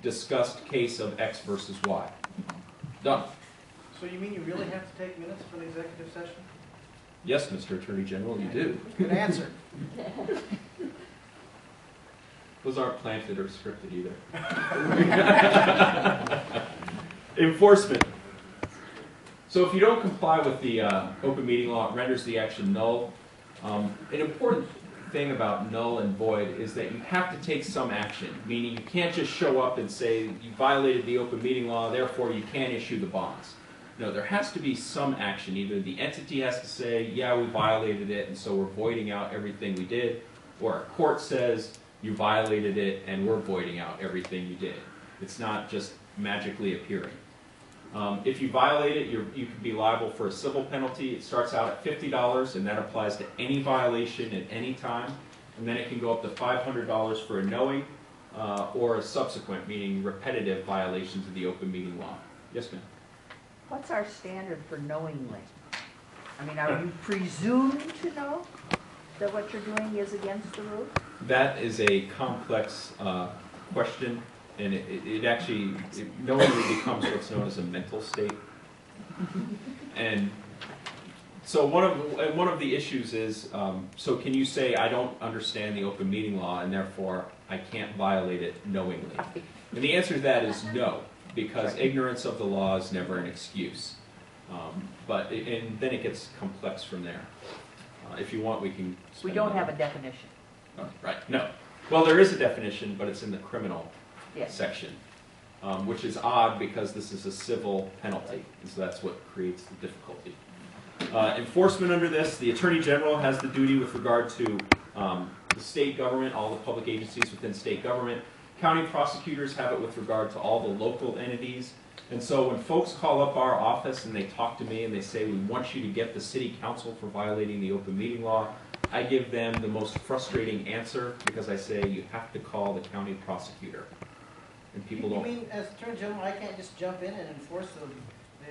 discussed case of X versus Y. Done. So you mean you really have to take minutes for the executive session? Yes, Mr. Attorney General, you do. Good answer. Those aren't planted or scripted either. Enforcement. So if you don't comply with the open meeting law, it renders the action null. An important thing about null and void is that you have to take some action, meaning you can't just show up and say you violated the open meeting law, therefore you can't issue the bonds. No, there has to be some action. Either the entity has to say, yeah, we violated it, and so we're voiding out everything we did, or a court says you violated it and we're voiding out everything you did. It's not just magically appearing. If you violate it, you can be liable for a civil penalty. It starts out at $50, and that applies to any violation at any time. And then it can go up to $500 for a knowing or a subsequent, meaning repetitive violations of the open meeting law. Yes, ma'am? What's our standard for knowingly? I mean, are you presumed to know that what you're doing is against the rules? That is a complex question. And it actually knowingly becomes what's known as a mental state. And so one of the issues is, so can you say I don't understand the open meeting law and therefore I can't violate it knowingly? And the answer to that is no, because ignorance of the law is never an excuse. And then it gets complex from there. If you want, we can. We don't have a definition. Right, no. Well, there is a definition, but it's in the criminal section, which is odd because this is a civil penalty, and so that's what creates the difficulty. Enforcement under this, the Attorney General has the duty with regard to the state government, all the public agencies within state government. County prosecutors have it with regard to all the local entities. And so when folks call up our office and they talk to me and they say, we want you to get the city council for violating the open meeting law, I give them the most frustrating answer because I say you have to call the county prosecutor. And people don't. You mean, as Attorney General, I can't just jump in and enforce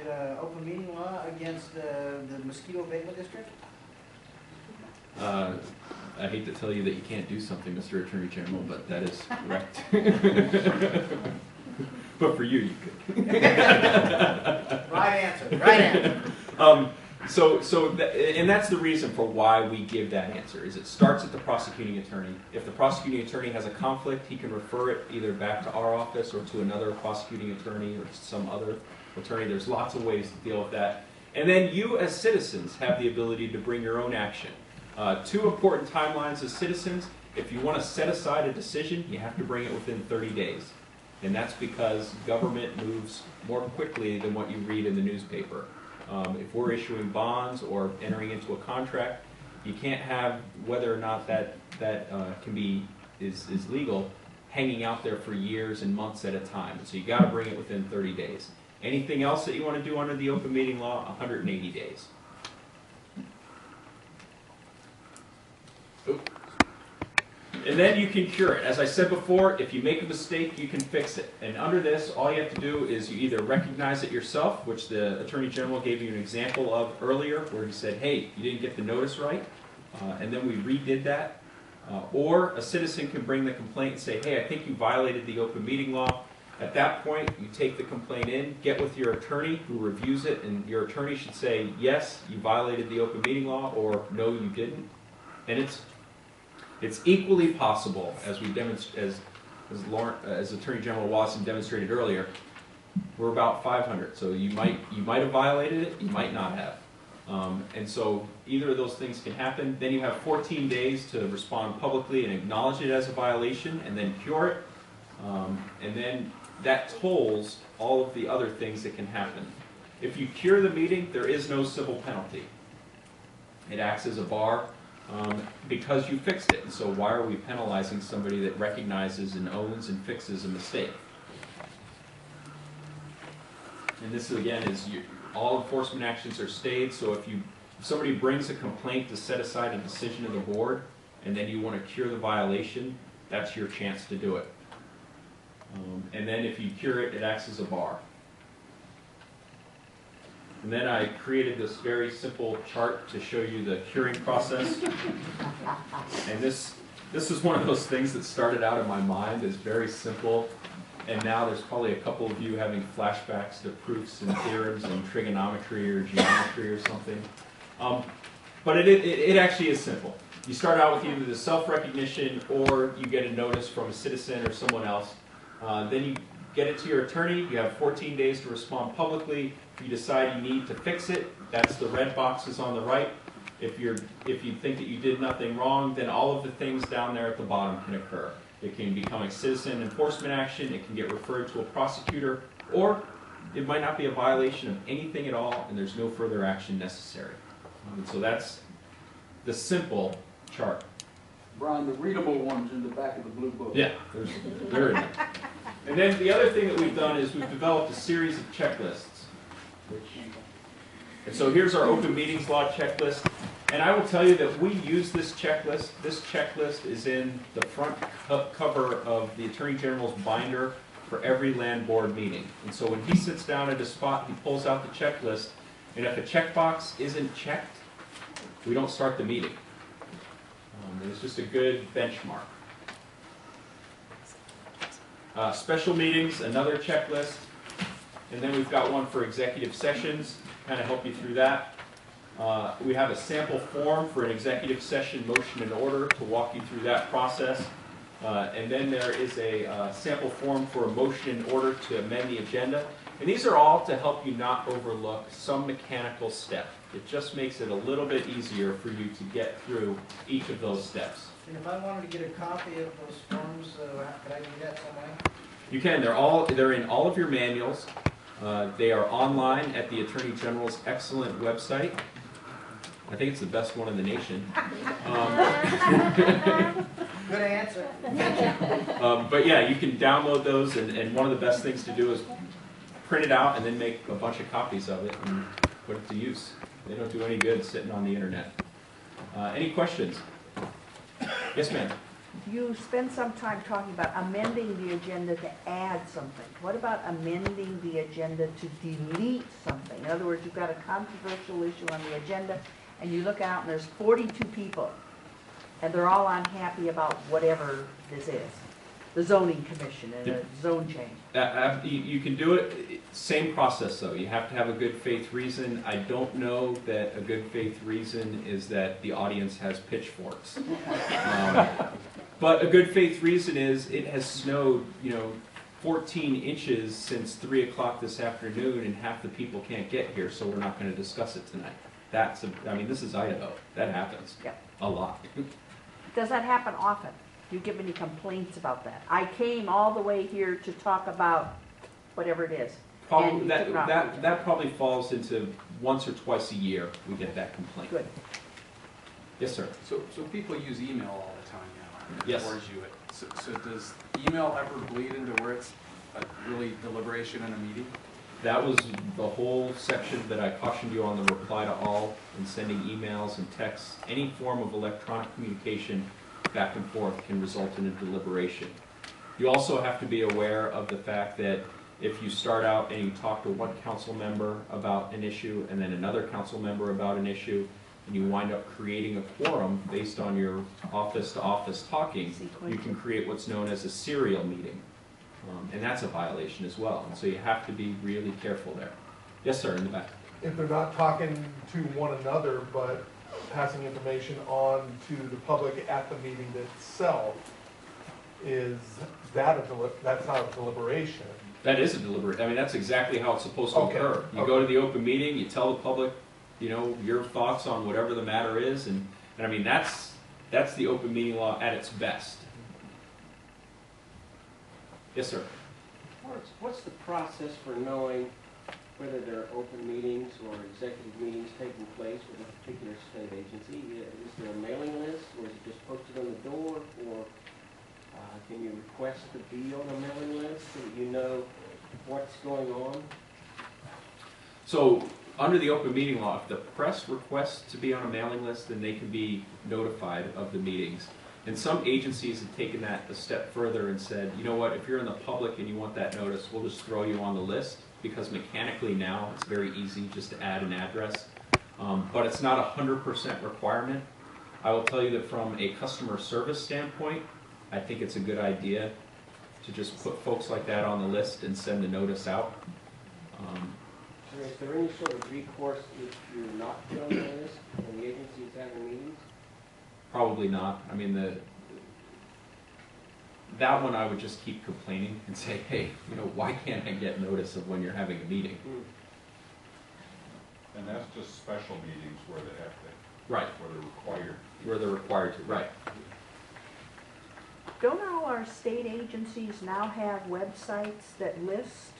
the open meeting law against the mosquito abatement district? I hate to tell you that you can't do something, Mr. Attorney General, but that is correct. But for you, you could. Right answer. Right answer. And that's the reason for why we give that answer, is it starts at the prosecuting attorney. If the prosecuting attorney has a conflict, he can refer it either back to our office or to another prosecuting attorney or some other attorney. There's lots of ways to deal with that. And then you as citizens have the ability to bring your own action. Two important timelines as citizens. If you want to set aside a decision, you have to bring it within 30 days. And that's because government moves more quickly than what you read in the newspaper. If we're issuing bonds or entering into a contract, you can't have whether or not that is legal hanging out there for years and months at a time. So you got to bring it within 30 days. Anything else that you want to do under the open meeting law, 180 days. Oops. And then you can cure it. As I said before, if you make a mistake, you can fix it. And under this, all you have to do is you either recognize it yourself, which the Attorney General gave you an example of earlier, where he said, hey, you didn't get the notice right, and then we redid that. Or a citizen can bring the complaint and say, hey, I think you violated the open meeting law. At that point, you take the complaint in, get with your attorney who reviews it, and your attorney should say, yes, you violated the open meeting law, or no, you didn't. And it's equally possible, as we as Attorney General Watson demonstrated earlier. We're about 500, so you might have violated it, you might not have, and so either of those things can happen. Then you have 14 days to respond publicly and acknowledge it as a violation, and then cure it, and then that tolls all of the other things that can happen. If you cure the meeting, there is no civil penalty. It acts as a bar. Because you fixed it. So why are we penalizing somebody that recognizes and owns and fixes a mistake? And this again is all enforcement actions are stayed. So if somebody brings a complaint to set aside a decision of the board, and then you want to cure the violation, that's your chance to do it. And then if you cure it, it acts as a bar. And then I created this very simple chart to show you the curing process. And this is one of those things that started out in my mind as very simple. And now there's probably a couple of you having flashbacks to proofs and theorems and trigonometry or geometry or something. But it actually is simple. You start out with either the self-recognition or you get a notice from a citizen or someone else. Then you get it to your attorney. You have 14 days to respond publicly. If you decide you need to fix it, that's the red boxes on the right. If you think that you did nothing wrong, then all of the things down there at the bottom can occur. It can become a citizen enforcement action, it can get referred to a prosecutor, or it might not be a violation of anything at all and there's no further action necessary. And so that's the simple chart. Brian, the readable ones in the back of the blue book. Yeah, they're in there. And then the other thing that we've done is we've developed a series of checklists. And so here's our open meetings law checklist. And I will tell you that we use this checklist. This checklist is in the front cover of the Attorney General's binder for every land board meeting. And so when he sits down at a spot, he pulls out the checklist. And if a checkbox isn't checked, we don't start the meeting. It's just a good benchmark. Special meetings, another checklist. And then we've got one for executive sessions, kind of help you through that. We have a sample form for an executive session motion and order to walk you through that process. And then there is a sample form for a motion and order to amend the agenda. And these are all to help you not overlook some mechanical step. It just makes it a little bit easier for you to get through each of those steps. And if I wanted to get a copy of those forms, could I do that some way? You can. They're in all of your manuals. They are online at the Attorney General's excellent website. I think it's the best one in the nation. Good answer. But yeah, you can download those, and one of the best things to do is print it out and then make a bunch of copies of it and put it to use. They don't do any good sitting on the internet. Any questions? Yes, ma'am. You spend some time talking about amending the agenda to add something. What about amending the agenda to delete something? In other words, you've got a controversial issue on the agenda, and you look out and there's 42 people, and they're all unhappy about whatever this is. The zoning commission and a zone change. You can do it, same process though. You have to have a good faith reason. I don't know that a good faith reason is that the audience has pitchforks. But a good faith reason is it has snowed, 14 inches since 3 o'clock this afternoon and half the people can't get here, so we're not going to discuss it tonight. This is Idaho. That happens a lot. Does that happen often? Do you give any complaints about that? I came all the way here to talk about whatever it is. Probably, that probably falls into once or twice a year we get that complaint. Good. Yes, sir. So people use email all the time now. Yes. Towards you. So does email ever bleed into where it's a really deliberation in a meeting? That was the whole section that I cautioned you on the reply to all and sending emails and texts. Any form of electronic communication back and forth can result in a deliberation. You also have to be aware of the fact that if you start out and you talk to one council member about an issue and then another council member about an issue, and you wind up creating a quorum based on your office-to-office talking, you can create what's known as a serial meeting. And that's a violation as well. And so you have to be really careful there. Yes, sir, in the back. If they're not talking to one another, but passing information on to the public at the meeting itself, that's not a deliberation? That is a deliberate. That's exactly how it's supposed to occur. You go to the open meeting, you tell the public, your thoughts on whatever the matter is, and that's the open meeting law at its best. Yes, sir. What's the process for knowing whether there are open meetings or executive meetings taking place with a particular state agency? Is there a mailing list, or is it just posted on the door, or can you request to be on a mailing list so that you know what's going on? So, under the open meeting law, if the press requests to be on a mailing list, then they can be notified of the meetings. And some agencies have taken that a step further and said, you know what, if you're in the public and you want that notice, we'll just throw you on the list, because mechanically now it's very easy just to add an address. But it's not a 100% requirement. I will tell you that from a customer service standpoint, I think it's a good idea to just put folks like that on the list and send a notice out. Is there any sort of recourse if you're not put on the list and the agency is having meetings? Probably not. I mean, that one I would just keep complaining and say, hey, why can't I get notice of when you're having a meeting? And that's just special meetings where they have to, Right. where they're required. Where they're required to, right. Don't all our state agencies now have websites that list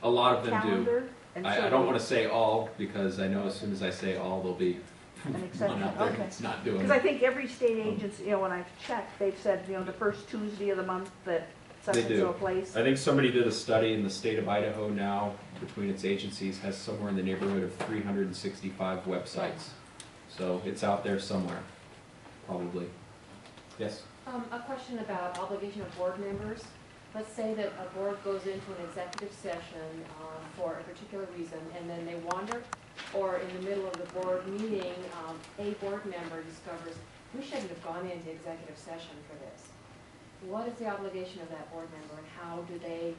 A lot of them do. calendar? And so I don't want to say all, because I know as soon as I say all, there'll be An one exception, out there okay. that's not doing Because I it. think every state agency, when I've checked, they've said, the first Tuesday of the month that such They and do. so place. I think somebody did a study in the state of Idaho now, between its agencies, has somewhere in the neighborhood of 365 websites. So it's out there somewhere, probably. Yes? A question about obligation of board members. Let's say that a board goes into an executive session for a particular reason, and then they wander, or in the middle of the board meeting, a board member discovers, we shouldn't have gone into executive session for this. What is the obligation of that board member, and how do they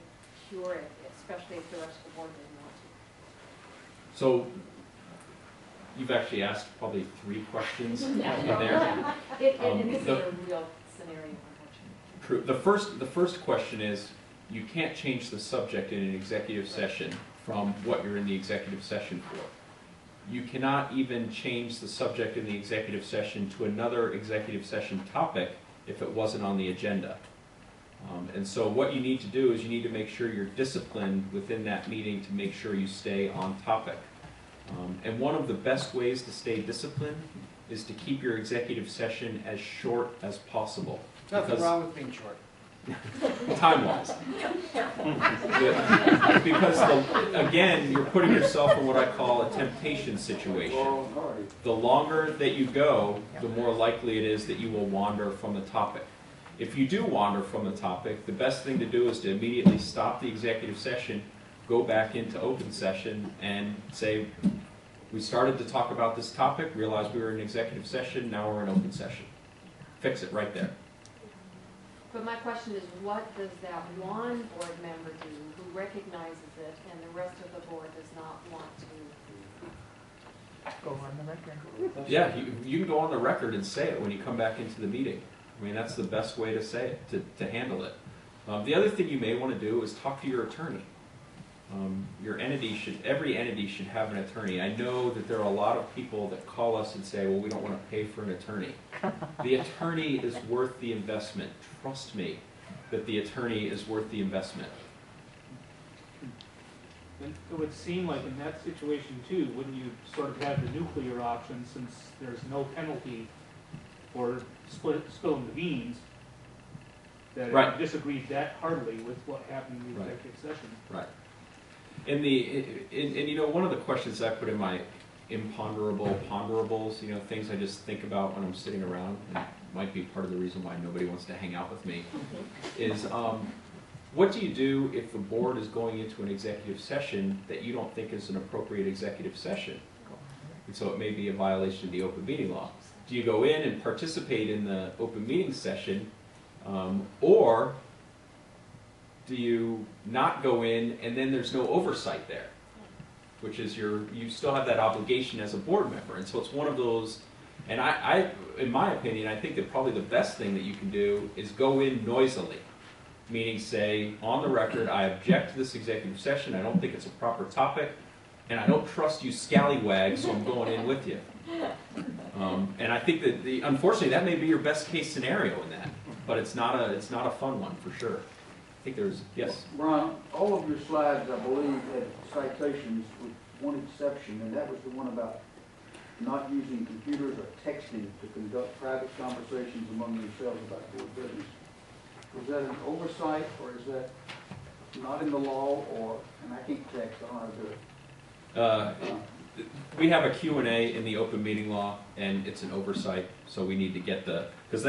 cure it, especially if the rest of the board doesn't want to? So you've actually asked probably 3 questions in there. And this is the- a real scenario, unfortunately. True. The first question is, you can't change the subject in an executive session from what you're in the executive session for. You cannot even change the subject in the executive session to another executive session topic if it wasn't on the agenda. And so what you need to do is you need to make sure you're disciplined within that meeting to make sure you stay on topic. And one of the best ways to stay disciplined is to keep your executive session as short as possible. Nothing Because- wrong with being short. Time-wise. Because, again, you're putting yourself in what I call a temptation situation. The longer that you go, the more likely it is that you will wander from the topic. If you do wander from the topic, the best thing to do is to immediately stop the executive session, go back into open session, and say, we started to talk about this topic, realized we were in executive session, now we're in open session. Fix it right there. But my question is, what does that one board member do who recognizes it and the rest of the board does not want to? Go on the record. Yeah, you can go on the record and say it when you come back into the meeting. I mean, that's the best way to say it, to handle it. The other thing you may want to do is talk to your attorney. Every entity should have an attorney. I know that there are a lot of people that call us and say, well, we don't want to pay for an attorney. The attorney is worth the investment. Trust me that the attorney is worth the investment. And it would seem like in that situation too, wouldn't you sort of have the nuclear option since there's no penalty for spilling the beans? That Right. if you disagreed that heartily with what happened in the Right. executive session. Right. And one of the questions I put in my ponderables, things I just think about when I'm sitting around, and might be part of the reason why nobody wants to hang out with me, is what do you do if the board is going into an executive session that you don't think is an appropriate executive session? And so it may be a violation of the open meeting law. Do you go in and participate in the open meeting session, or do you not go in and then there's no oversight there? Which is you still have that obligation as a board member. And so it's one of those, and I in my opinion, I think that probably the best thing that you can do is go in noisily. Meaning say, on the record, I object to this executive session, I don't think it's a proper topic, and I don't trust you scallywags, so I'm going in with you. And I think that unfortunately that may be your best case scenario in that, but it's not a fun one for sure. I think there's, yes? Brian, all of your slides, I believe, had citations with one exception, and that was the one about not using computers or texting to conduct private conversations among yourselves about board business. Was that an oversight, or is that not in the law, or, and I can't text, I don't know how to do it. We have a Q&A in the open meeting law, and it's an oversight, so we need to get because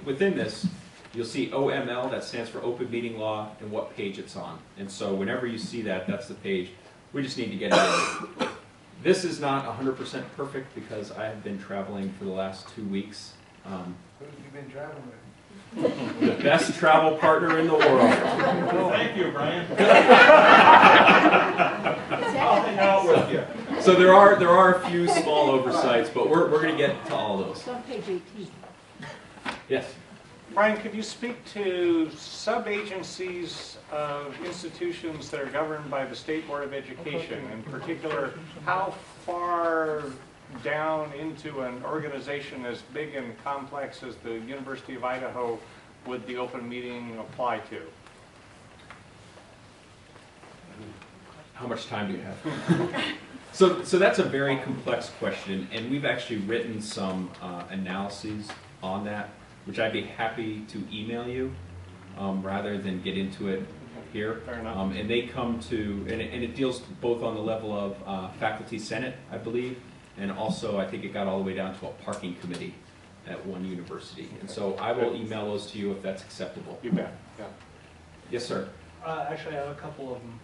within this, you'll see OML, that stands for Open Meeting Law, and what page it's on. And so whenever you see that, that's the page. We just need to get it in. This is not 100% perfect because I have been traveling for the last 2 weeks. Who have you been traveling with? The best travel partner in the world. Thank you, Brian. Is I'll that, hang out with you. So there are a few small oversights, but we're going to get to all those. it's on page 18. Yes. Brian, could you speak to sub-agencies of institutions that are governed by the State Board of Education? In particular, how far down into an organization as big and complex as the University of Idaho would the open meeting apply to? How much time do you have? So that's a very complex question, and we've actually written some analyses on that, which I'd be happy to email you rather than get into it here. Fair enough. And they come to, and it deals both on the level of faculty senate, I believe, and also I think it got all the way down to a parking committee at one university. And so I will email those to you if that's acceptable. You bet. Yeah. Yes, sir. Actually, I have a couple of them,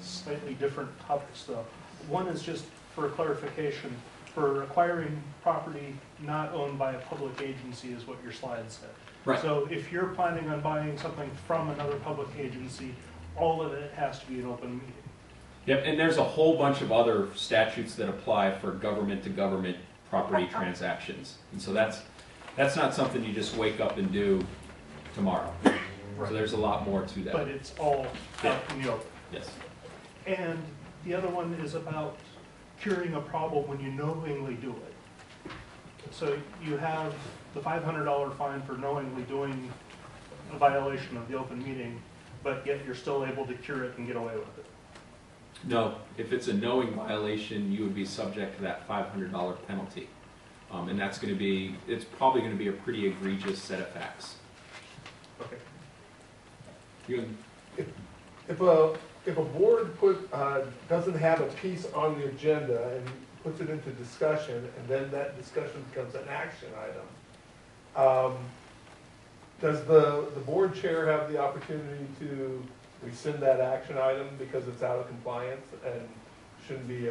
slightly different topics though. One is just for clarification, for acquiring property not owned by a public agency is what your slide said. Right. So if you're planning on buying something from another public agency, all of it has to be an open meeting. Yep, and there's a whole bunch of other statutes that apply for government-to-government property transactions. And so that's not something you just wake up and do tomorrow. So there's a lot more to that. But it's all out in the open. Yes. And the other one is about curing a problem when you knowingly do it. So you have the $500 fine for knowingly doing a violation of the open meeting, but yet you're still able to cure it and get away with it. No, if it's a knowing violation, you would be subject to that $500 penalty. And that's going to be, it's probably going to be a pretty egregious set of facts. Okay. If a board doesn't have a piece on the agenda and puts it into discussion, and then that discussion becomes an action item, does the board chair have the opportunity to rescind that action item because it's out of compliance and shouldn't be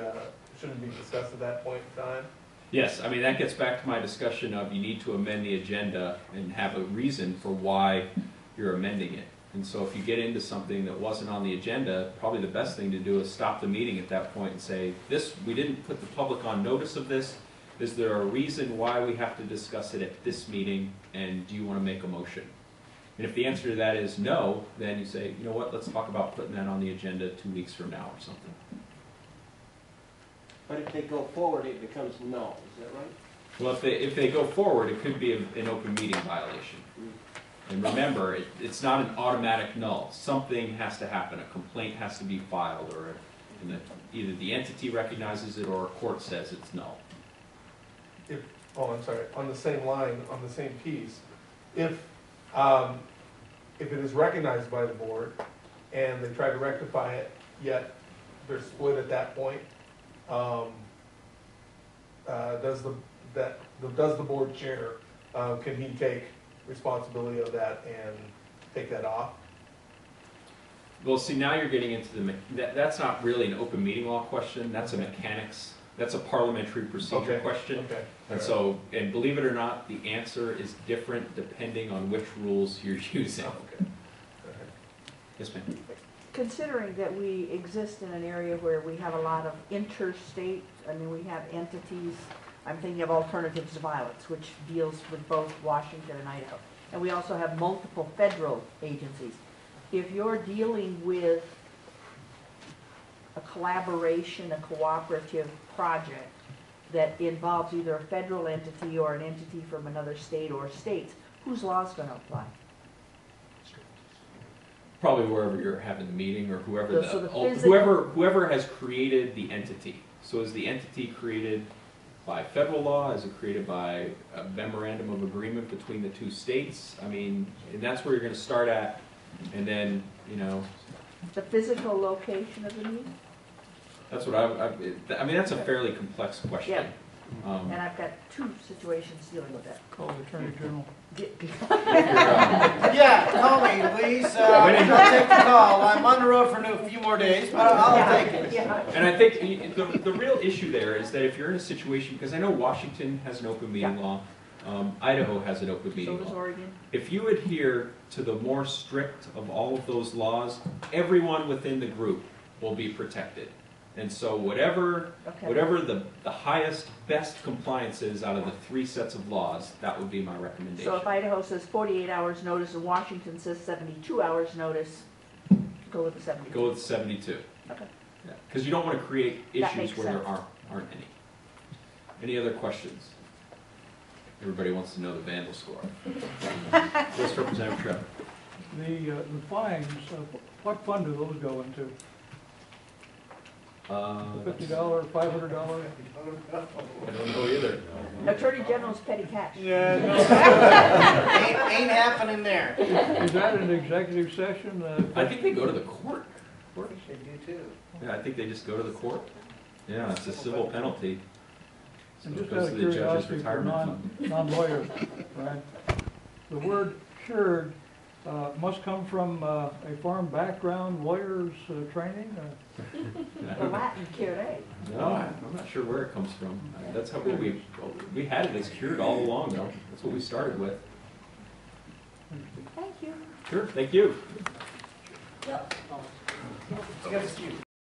discussed at that point in time? Yes, I mean, that gets back to my discussion of you need to amend the agenda and have a reason for why you're amending it. And so if you get into something that wasn't on the agenda, probably the best thing to do is stop the meeting at that point and say, we didn't put the public on notice of this. Is there a reason why we have to discuss it at this meeting, and do you want to make a motion? And if the answer to that is no, then you say, you know what, let's talk about putting that on the agenda 2 weeks from now or something. But if they go forward, it becomes null, is that right? Well, if they go forward, it could be an open meeting violation. And remember, it's not an automatic null. Something has to happen. A complaint has to be filed, or either the entity recognizes it or a court says it's null. I'm sorry, on the same line, on the same piece, if it is recognized by the board and they try to rectify it, yet they're split at that point, does the board chair, can he take responsibility of that and take that off? Well, see, now you're getting into that's not really an open meeting law question. That's a mechanics. That's a parliamentary procedure question. Okay. And so, and believe it or not, the answer is different depending on which rules you're using. Okay. Yes, ma'am. Considering that we exist in an area where we have a lot of interstate, we have entities, I'm thinking of Alternatives to Violence, which deals with both Washington and Idaho. And we also have multiple federal agencies. If you're dealing with a collaboration, a cooperative project that involves either a federal entity or an entity from another state or states, whose law is going to apply? Probably wherever you're having the meeting, or whoever So whoever has created the entity. So is the entity created by federal law? Is it created by a memorandum of agreement between the two states? I mean, and that's where you're going to start at, and then, you know. The physical location of the meeting? That's what I mean, that's a fairly complex question. Yeah. And I've got two situations dealing with that. Call the Attorney General. Yeah, call me, please. I'll take the call. I'm on the road for a few more days, but I'll take it. Yeah. And I think the real issue there is that if you're in a situation, because I know Washington has an open meeting law, Idaho has an open So meeting does law. Oregon. If you adhere to the more strict of all of those laws, everyone within the group will be protected. And so whatever the highest, best compliance is out of the 3 sets of laws, that would be my recommendation. So if Idaho says 48 hours notice and Washington says 72 hours notice, go with the 72. Go with 72. Okay. Because you don't want to create That issues makes where there sense. aren't any. Any other questions? Everybody wants to know the Vandal score. Yes, Representative Trevor. The fines, what fund do those go into? $50, $500? I don't know either. Attorney General's petty cash. Ain't happening there. Is that an executive session? I think they go to the court. They do too. Yeah, I think they just go to the court. Yeah, it's a civil penalty. So And it just goes out to of the judge's curiosity for retirement fund. non-lawyers, right? The word cured must come from a foreign background, lawyer's training? The Latin curé. No, I'm not sure where it comes from. That's how we had it as cured all along, though. That's what we started with. Thank you. Sure, thank you. You got excused.